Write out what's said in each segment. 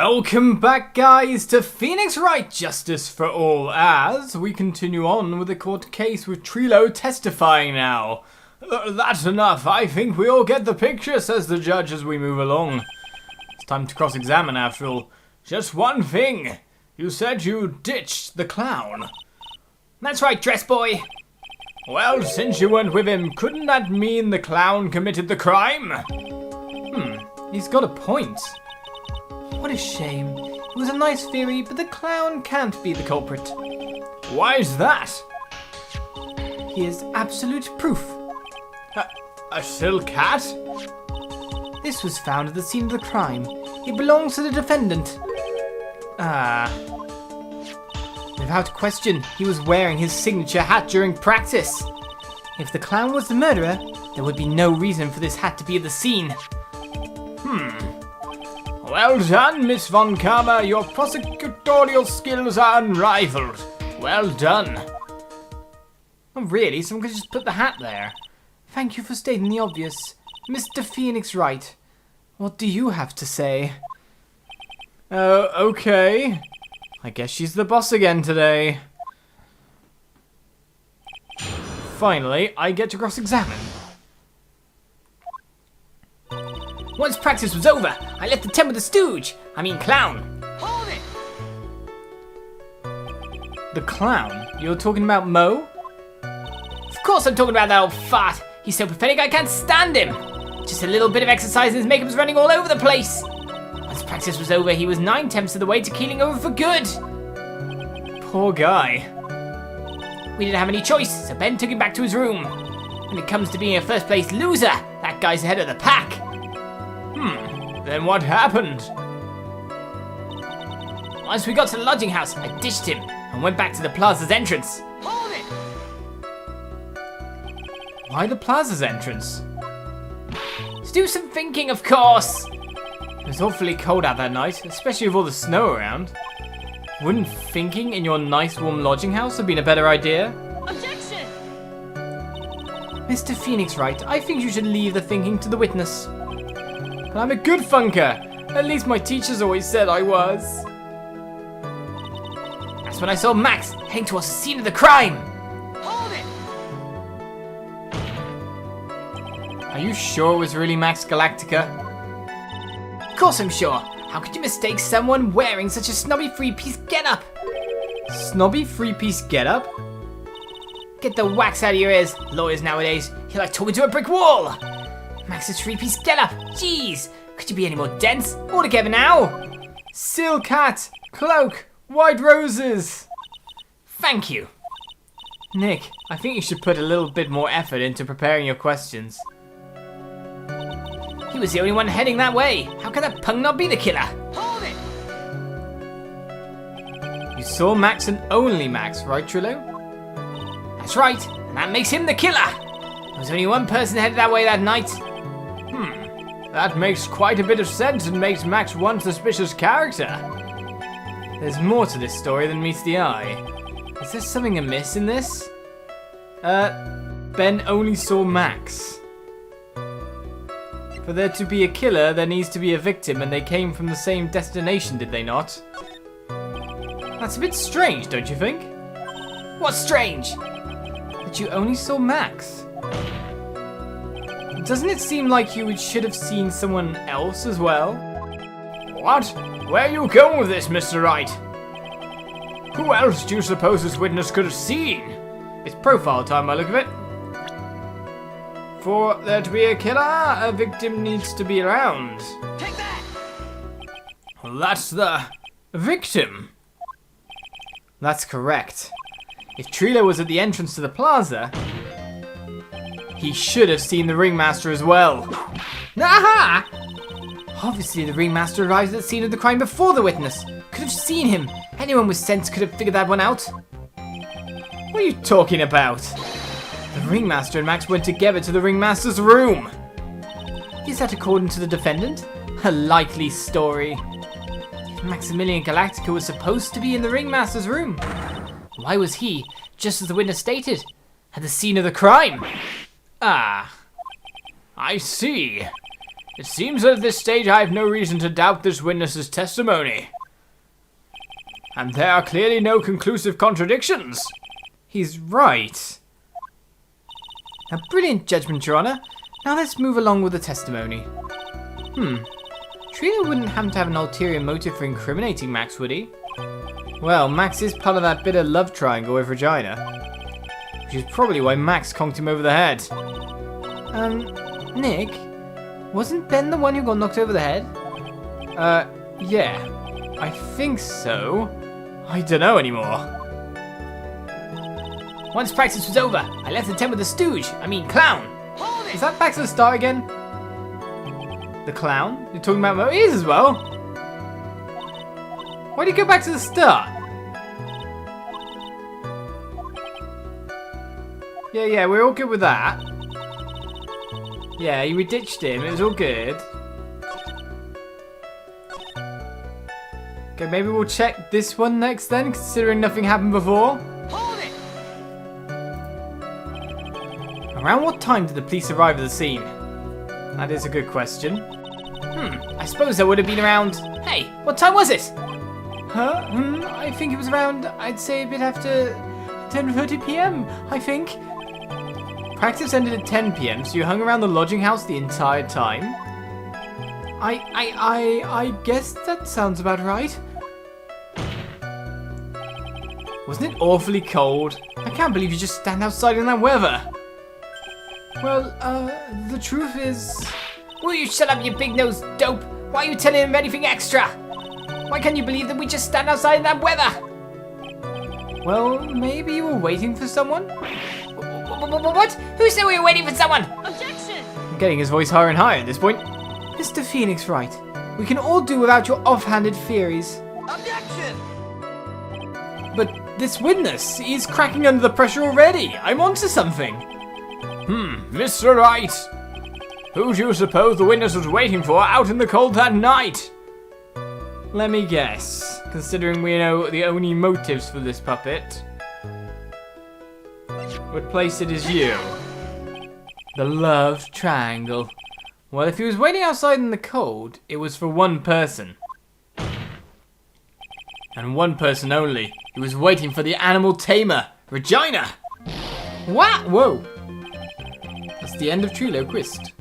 Welcome back, guys, to Phoenix Wright Justice for All, as we continue on with the court case with Trilo testifying now. That's enough. I think we all get the picture, says the judge as we move along. It's time to cross-examine, after all. Just one thing. You said you ditched the clown. That's right, dress boy. Well, since you weren't with him, couldn't that mean the clown committed the crime? He's got a point. What a shame. It was a nice theory, but the clown can't be the culprit. Why is that? Here's absolute proof. A silk cat? This was found at the scene of the crime. It belongs to the defendant. Without question, he was wearing his signature hat during practice. If the clown was the murderer, there would be no reason for this hat to be at the scene. Well done, Miss Von Karma. Your prosecutorial skills are unrivaled. Well done. Oh, really? Someone could just put the hat there. Thank you for stating the obvious. Mr. Phoenix Wright, what do you have to say? Okay. I guess she's the boss again today. Finally, I get to cross-examine. Once practice was over, I left the tent with the clown. Hold it! The clown? You're talking about Mo? Of course I'm talking about that old fart. He's so pathetic I can't stand him. Just a little bit of exercise and his makeup was running all over the place. Once practice was over, he was 9/10 of the way to keeling over for good. Poor guy. We didn't have any choice, so Ben took him back to his room. When it comes to being a first place loser, that guy's ahead of the pack. Then what happened? Once we got to the lodging house, I ditched him and went back to the plaza's entrance. Hold it! Why the plaza's entrance? To do some thinking, of course. It was awfully cold out that night, especially with all the snow around. Wouldn't thinking in your nice warm lodging house have been a better idea? Objection! Mr. Phoenix Wright, I think you should leave the thinking to the witness. But I'm a good funker. At least my teachers always said I was. That's when I saw Max heading towards the scene of the crime. Hold it! Are you sure it was really Max Galactica? Of course I'm sure. How could you mistake someone wearing such a snobby three-piece getup? Snobby three-piece getup? Get the wax out of your ears. Lawyers nowadays, you're like talking to a brick wall. Max's three-piece getup. Jeez, could you be any more dense? All together now. Silk hat, cloak, white roses. Thank you. Nick, I think you should put a little bit more effort into preparing your questions. He was the only one heading that way. How can that punk not be the killer? Hold it! You saw Max and only Max, right, Trilo? That's right, and that makes him the killer. There was only one person headed that way that night. That makes quite a bit of sense and makes Max one suspicious character. There's more to this story than meets the eye. Is there something amiss in this? Ben only saw Max. For there to be a killer, there needs to be a victim, and they came from the same destination, did they not? That's a bit strange, don't you think? What's strange? That you only saw Max. Doesn't it seem like you should have seen someone else as well? What? Where are you going with this, Mr. Wright? Who else do you suppose this witness could have seen? It's profile time by the look of it. For there to be a killer, a victim needs to be around. Take that! Well, that's the victim. That's correct. If Trilo was at the entrance to the plaza, he should have seen the ringmaster as well. Aha! Obviously, the ringmaster arrived at the scene of the crime before the witness. Could have seen him. Anyone with sense could have figured that one out. What are you talking about? The ringmaster and Max went together to the ringmaster's room. Is that according to the defendant? A likely story. If Maximilian Galactica was supposed to be in the ringmaster's room, why was he, just as the witness stated, at the scene of the crime? Ah, I see. It seems that at this stage I have no reason to doubt this witness's testimony. And there are clearly no conclusive contradictions. He's right. A brilliant judgment, Your Honor. Now let's move along with the testimony. Trilo wouldn't happen to have an ulterior motive for incriminating Max, would he? Well, Max is part of that bitter love triangle with Regina. Which is probably why Max conked him over the head. Nick? Wasn't Ben the one who got knocked over the head? Yeah. I think so. I don't know anymore. Once practice was over, I left the tent with the stooge. Clown. Hold it! Is that back to the start again? The clown? You're talking about Moe's as well? Why do you go back to the start? Yeah, we're all good with that. Yeah, we ditched him. It was all good. Okay, maybe we'll check this one next then, considering nothing happened before. Hold it! Around what time did the police arrive at the scene? That is a good question. I suppose that would have been around... Hey, what time was it? Huh? I think it was around, I'd say a bit after 10:30 p.m., I think. Practice ended at 10 p.m, so you hung around the lodging house the entire time? I guess that sounds about right. Wasn't it awfully cold? I can't believe you just stand outside in that weather. Well, the truth is... Will you shut up, you big-nosed dope? Why are you telling him anything extra? Why can't you believe that we just stand outside in that weather? Well, maybe you were waiting for someone? What? Who said we were waiting for someone? Objection! I'm getting his voice higher and higher at this point. Mr. Phoenix Wright, we can all do without your offhanded theories. Objection! But this witness, he's cracking under the pressure already. I'm onto something. Mr. Wright. Who do you suppose the witness was waiting for out in the cold that night? Let me guess, considering we know the only motives for this puppet. Would place it as you. The love triangle. Well, if he was waiting outside in the cold, it was for one person. And one person only. He was waiting for the animal tamer, Regina. What? Whoa. That's the end of Trilo Quist.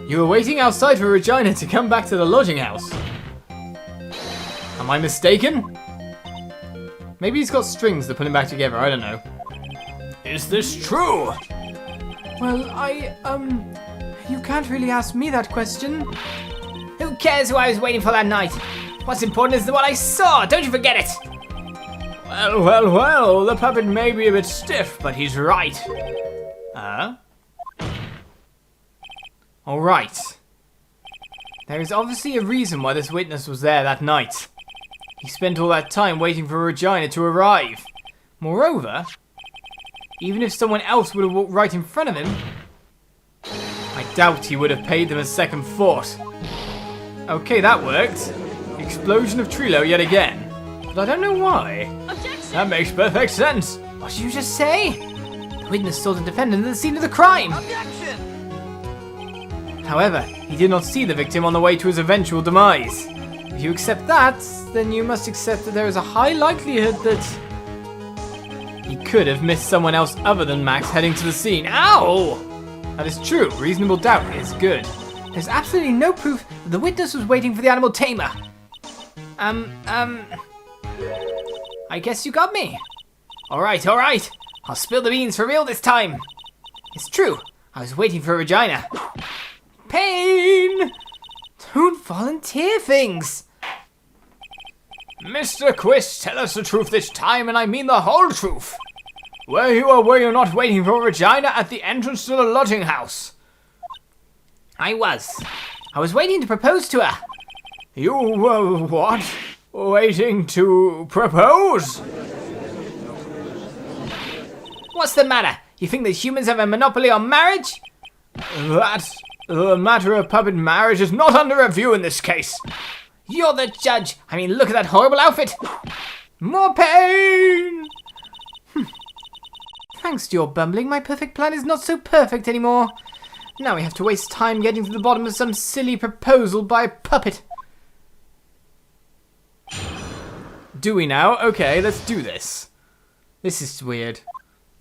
You were waiting outside for Regina to come back to the lodging house. Am I mistaken? Maybe he's got strings to pull him back together, I don't know. Is this true? Well, you can't really ask me that question. Who cares who I was waiting for that night? What's important is what I saw. Don't you forget it. Well, the puppet may be a bit stiff, but he's right. Alright. There is obviously a reason why this witness was there that night. He spent all that time waiting for Regina to arrive. Moreover, even if someone else would have walked right in front of him, I doubt he would have paid them a second thought. Okay, that worked. Explosion of Trilo yet again. But I don't know why. Objection! That makes perfect sense. What did you just say? The witness saw the defendant at the scene of the crime. Objection! However, he did not see the victim on the way to his eventual demise. If you accept that, then you must accept that there is a high likelihood that he could have missed someone else other than Max heading to the scene. Ow! That is true. Reasonable doubt is good. There's absolutely no proof that the witness was waiting for the animal tamer. I guess you got me. All right. I'll spill the beans for real this time. It's true. I was waiting for Regina. Pain! Don't volunteer things. Mr. Quist, tell us the truth this time, and I mean the whole truth. Were you or were you not waiting for Regina at the entrance to the lodging house? I was waiting to propose to her. You were what? Waiting to propose? What's the matter? You think that humans have a monopoly on marriage? The matter of puppet marriage is not under review in this case. You're the judge. I mean, look at that horrible outfit. More pain! Thanks to your bumbling, my perfect plan is not so perfect anymore. Now we have to waste time getting to the bottom of some silly proposal by a puppet. Do we now? Okay, let's do this. This is weird.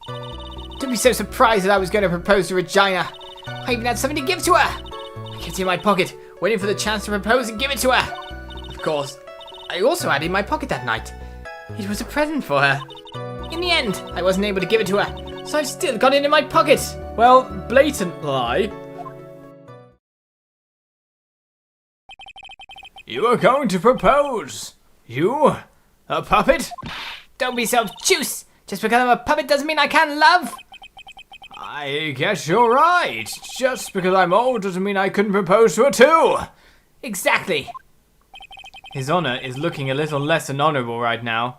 Don't be so surprised that I was going to propose to Regina. I even had something to give to her. I kept it in my pocket, waiting for the chance to propose and give it to her. Of course, I also had it in my pocket that night. It was a present for her. In the end, I wasn't able to give it to her, so I've still got it in my pocket. Well, blatant lie. You are going to propose? You? A puppet? Don't be so obtuse. Just because I'm a puppet doesn't mean I can't love. I guess you're right. Just because I'm old doesn't mean I couldn't propose to her too. Exactly. His honor is looking a little less than honorable right now.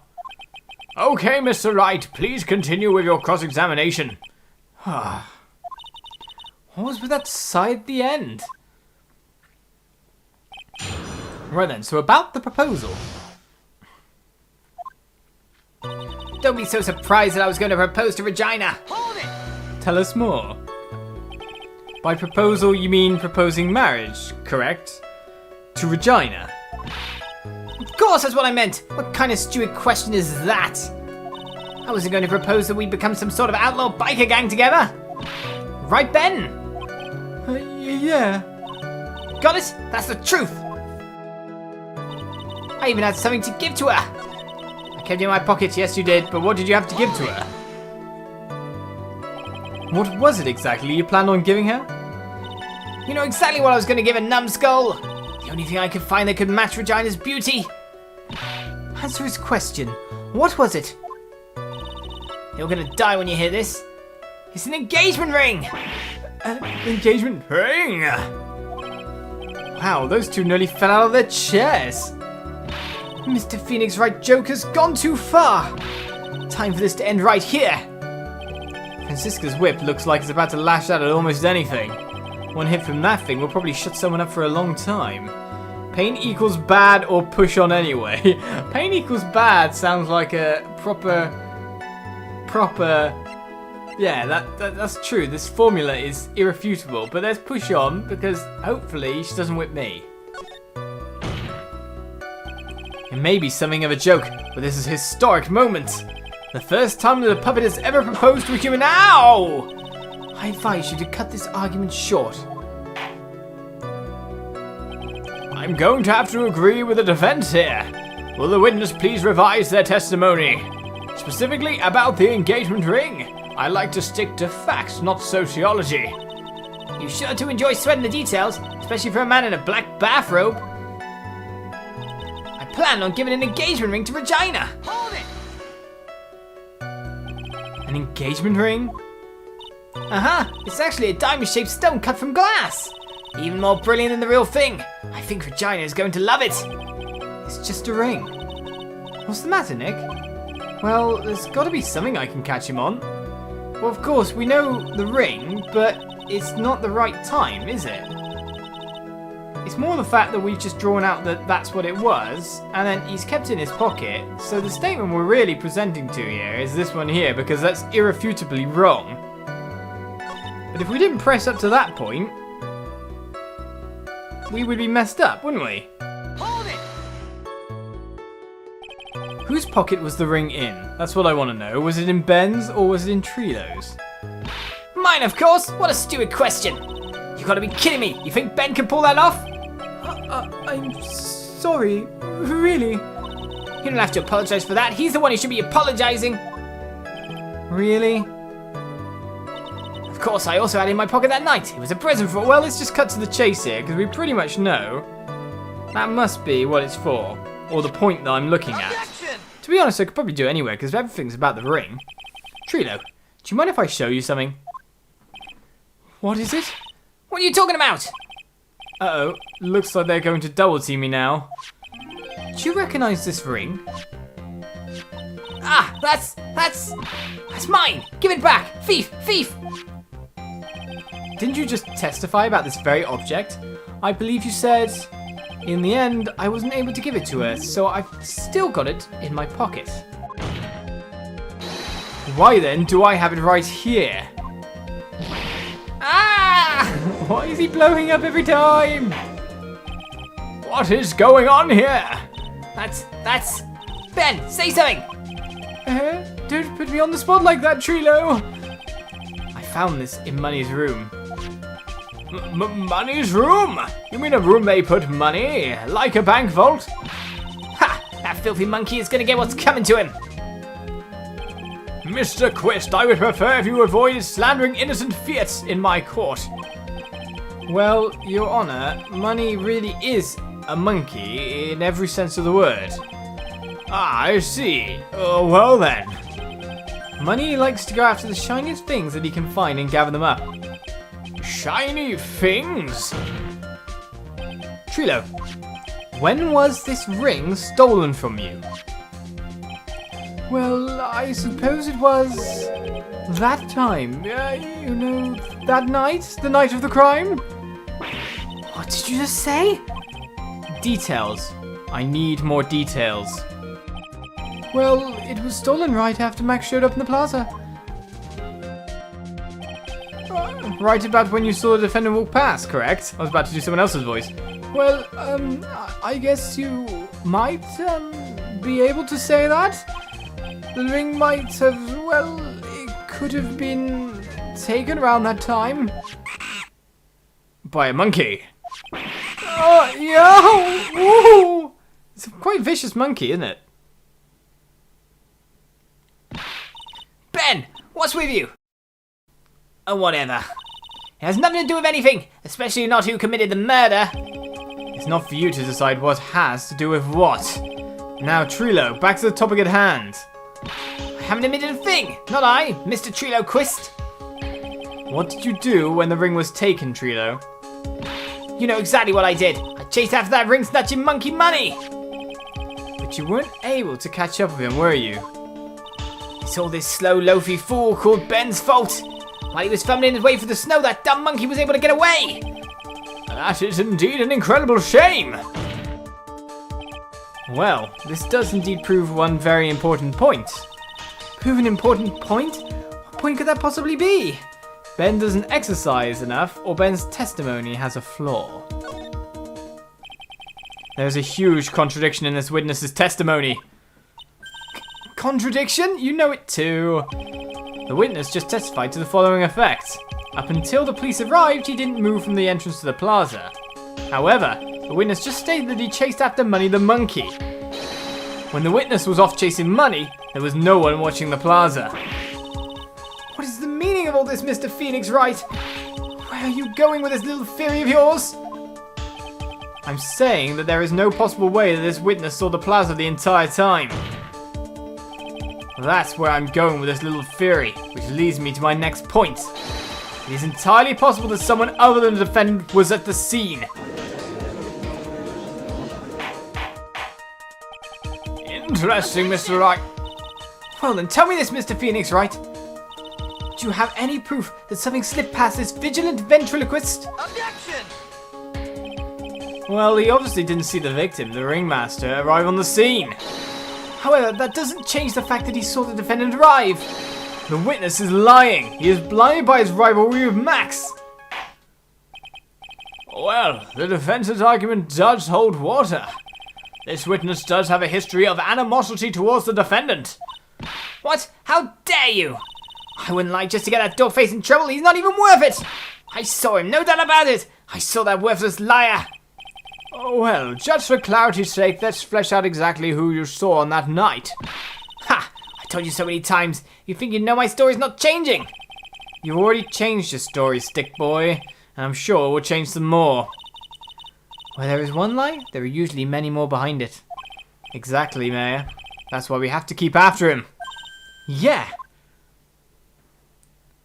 Okay, Mr. Wright, please continue with your cross-examination. What was with that sigh at the end? Right then, so about the proposal. Don't be so surprised that I was going to propose to Regina. Hold it! Tell us more. By proposal, you mean proposing marriage, correct? To Regina. Of course, that's what I meant. What kind of stupid question is that? I wasn't going to propose that we become some sort of outlaw biker gang together. Right, Ben? Yeah. Got it? That's the truth. I even had something to give to her. I kept it in my pocket, yes you did. But what did you have to give to her? What was it exactly you planned on giving her? You know exactly what I was going to give a numbskull. The only thing I could find that could match Regina's beauty. Answer his question. What was it? You're going to die when you hear this. It's an engagement ring. Engagement ring? Wow, those two nearly fell out of their chairs. Mr. Phoenix Wright Joker's gone too far. Time for this to end right here. Francisca's whip looks like it's about to lash out at almost anything. One hit from that thing will probably shut someone up for a long time. Pain equals bad or push on anyway. Pain equals bad sounds like a proper... Yeah, that's true. This formula is irrefutable. But there's push on because hopefully she doesn't whip me. It may be something of a joke, but this is a historic moment. The first time that a puppet has ever proposed to a human. Ow! I advise you to cut this argument short. I'm going to have to agree with the defense here. Will the witness please revise their testimony? Specifically about the engagement ring. I like to stick to facts, not sociology. You're sure to enjoy sweating the details, especially for a man in a black bathrobe. I plan on giving an engagement ring to Regina. Hold it! An engagement ring? It's actually a diamond-shaped stone cut from glass. Even more brilliant than the real thing. I think Regina is going to love it. It's just a ring. What's the matter, Nick? Well, there's got to be something I can catch him on. Well, of course, we know the ring, but it's not the right time, is it? It's more the fact that we've just drawn out that that's what it was, and then he's kept it in his pocket, so the statement we're really presenting to here is this one here, because that's irrefutably wrong. But if we didn't press up to that point, we would be messed up, wouldn't we? Hold it! Whose pocket was the ring in? That's what I want to know. Was it in Ben's or was it in Trilo's? Mine, of course. What a stupid question. You gotta be kidding me. You think Ben can pull that off? I'm sorry. Really? You don't have to apologize for that. He's the one who should be apologizing. Really? Of course, I also had it in my pocket that night. It was a present for... Well, let's just cut to the chase here, because we pretty much know that must be what it's for, or the point that I'm looking at. Objection! To be honest, I could probably do it anywhere, because everything's about the ring. Trilo, do you mind if I show you something? What is it? What are you talking about? Uh-oh, looks like they're going to double team me now. Do you recognize this ring? Ah, that's mine. Give it back. Thief, thief. Didn't you just testify about this very object? I believe you said, in the end, I wasn't able to give it to her, so I've still got it in my pocket. Why then do I have it right here? Ah! Why is he blowing up every time? What is going on here? That's... Ben, say something! Don't put me on the spot like that, Trilo. I found this in Money's room. Money's room? You mean a room they put money? Like a bank vault? Ha! That filthy monkey is gonna get what's coming to him! Mr. Quist, I would prefer if you avoided slandering innocent fiats in my court. Well, Your Honor, Money really is a monkey in every sense of the word. Ah, I see. Well then. Money likes to go after the shiniest things that he can find and gather them up. Shiny things? Trilo, when was this ring stolen from you? Well, I suppose it was that time. That night? The night of the crime? What did you just say? Details. I need more details. Well, it was stolen right after Max showed up in the plaza. Right about when you saw the defendant walk past, correct? I was about to do someone else's voice. Well, I guess you might, be able to say that? The ring might have, well, it could have been taken around that time. By a monkey. Yeah! Ooh. It's a quite vicious monkey, isn't it? Ben, what's with you? Oh, whatever. It has nothing to do with anything, especially not who committed the murder. It's not for you to decide what has to do with what. Now, Trilo, back to the topic at hand. I haven't admitted a thing, not I, Mr. Trilo Quist. What did you do when the ring was taken, Trilo? You know exactly what I did. I chased after that ring-snatching monkey Money. But you weren't able to catch up with him, were you? It's all this slow, loafy fool called Ben's fault. While he was fumbling his way through the snow, that dumb monkey was able to get away. That is indeed an incredible shame. Well, this does indeed prove one very important point. Prove an important point? What point could that possibly be? Ben doesn't exercise enough, or Ben's testimony has a flaw. There's a huge contradiction in this witness's testimony. Contradiction? You know it too. The witness just testified to the following effect. Up until the police arrived, he didn't move from the entrance to the plaza. However, the witness just stated that he chased after Money the monkey. When the witness was off chasing Money, there was no one watching the plaza. What is the meaning of all this, Mr. Phoenix Wright? Where are you going with this little theory of yours? I'm saying that there is no possible way that this witness saw the plaza the entire time. That's where I'm going with this little theory, which leads me to my next point. It is entirely possible that someone other than the defendant was at the scene. Interesting, Mr. Wright. Well then, tell me this, Mr. Phoenix Wright. Do you have any proof that something slipped past this vigilant ventriloquist? Objection! Well, he obviously didn't see the victim, the ringmaster, arrive on the scene. However, that doesn't change the fact that he saw the defendant arrive. The witness is lying. He is blinded by his rivalry with Max. Well, the defense's argument does hold water. This witness does have a history of animosity towards the defendant. What? How dare you? I wouldn't lie just to get that dog-face in trouble. He's not even worth it. I saw him, no doubt about it. I saw that worthless liar. Oh, well, just for clarity's sake, let's flesh out exactly who you saw on that night. Ha! I told you so many times. You think you know my story's not changing? You've already changed your story, stick boy, and I'm sure we'll change some more. Where there is one lie, there are usually many more behind it. Exactly, Mayor. That's why we have to keep after him. Yeah!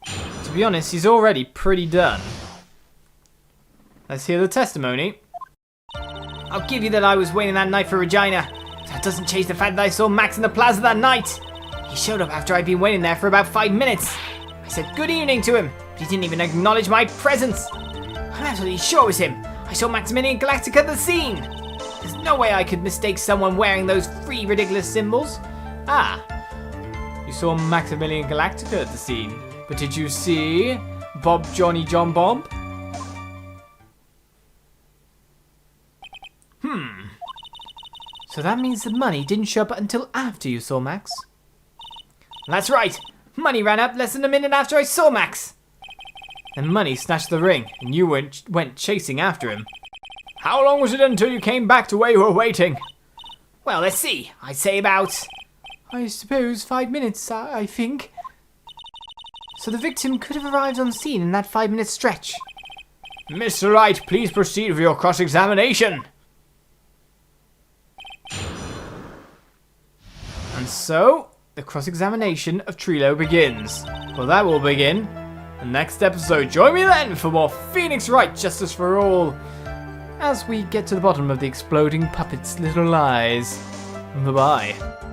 To be honest, he's already pretty done. Let's hear the testimony. I'll give you that I was waiting that night for Regina. That doesn't change the fact that I saw Max in the plaza that night. He showed up after I'd been waiting there for about 5 minutes. I said good evening to him, but he didn't even acknowledge my presence. I'm absolutely sure it was him. I saw Maximilian Galactica at the scene. There's no way I could mistake someone wearing those 3 ridiculous symbols. Ah, you saw Maximilian Galactica at the scene, but did you see Bob Johnny John Bob? So that means the money didn't show up until after you saw Max? That's right. Money ran up less than a minute after I saw Max. And Money snatched the ring, and you went chasing after him. How long was it until you came back to where you were waiting? Well, let's see. I'd say about... I suppose 5 minutes, I think. So the victim could have arrived on scene in that 5-minute stretch. Mr. Wright, please proceed with your cross-examination. And so, the cross-examination of Trilo begins. Well, that will begin the next episode. Join me then for more Phoenix Wright Justice for All, as we get to the bottom of the exploding puppet's little lies. Bye-bye.